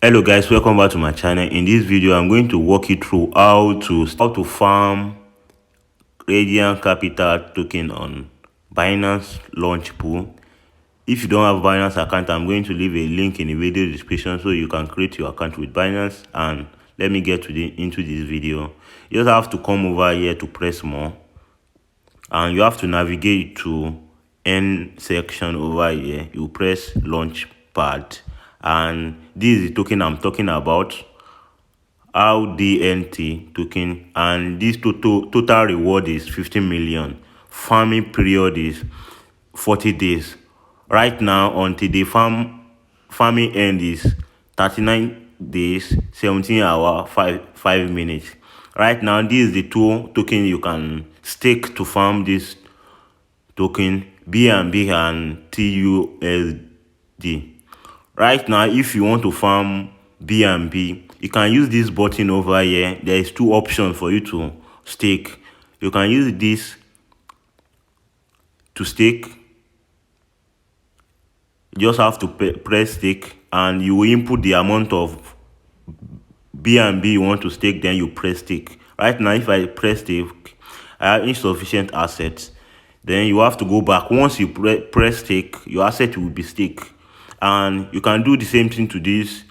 Hello guys, welcome back to my channel. In this video I'm going to walk you through how to farm RDNT capital token on Binance Launchpool. If you don't have Binance account, I'm going to leave a link in the video description so you can create your account with Binance. And let me get into this video. You just have to come over here to press more, and you have to navigate to end section over here. You press Launchpad, and this is the token I'm talking about, RDNT token, and this total reward is 15 million. Farming period is 40 days. Right now, until the farming end is 39 days, 17 hours, 5 minutes. Right now, this is the two token you can stake to farm this token, BNB and TUSD. Right now, if you want to farm BNB, you can use this button over here. There is two options for you to stake. You can use this to stake. You just have to press stake, and you will input the amount of BNB you want to stake, then you press stake. Right now, if I press stake, I have insufficient assets. Then you have to go back. Once you press stake, your asset will be staked. And you can do the same thing to this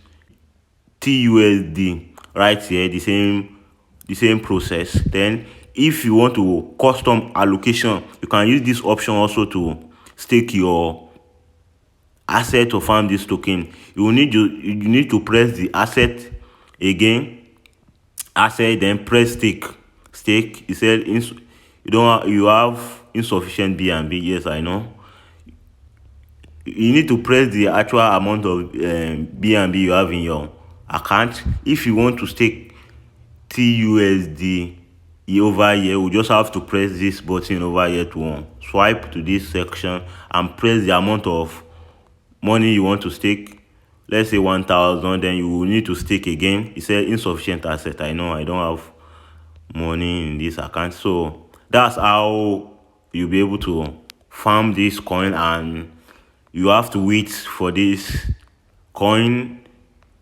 TUSD right here, the same process. Then if you want to custom allocation, you can use this option also to stake your asset to farm this token. You need to press the asset again, asset, then press stake. You said you have insufficient BNB. Yes, I know. You need to press the actual amount of BNB you have in your account. If you want to stake TUSD over here, we just have to press this button over here to swipe to this section and press the amount of money you want to stake. Let's say 1,000. Then you will need to stake again. It said insufficient asset. I know I don't have money in this account, so that's how you'll be able to farm this coin. And you have to wait for this coin.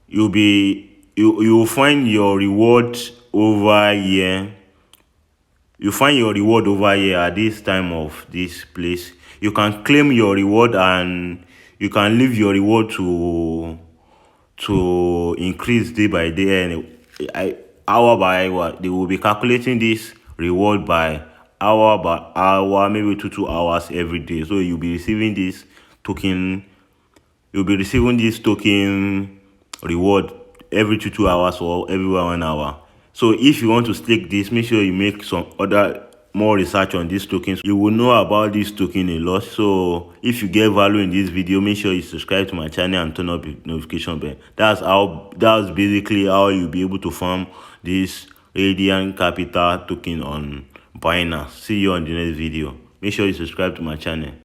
You'll find your reward over here. You find your reward over here at this time of this place. You can claim your reward, and you can leave your reward to increase day by day, and hour by hour. They will be calculating this reward by hour, maybe 2 hours every day. So you'll be receiving this token. You'll be receiving this token reward every 2 hours or every 1 hour. So if you want to stake this, make sure you make some more research on these tokens. You will know about this token a lot. So if you get value in this video, make sure you subscribe to my channel and turn up the notification bell. That's basically how you'll be able to farm this RDNT capital token on Binance. See you on the next video. Make sure you subscribe to my channel.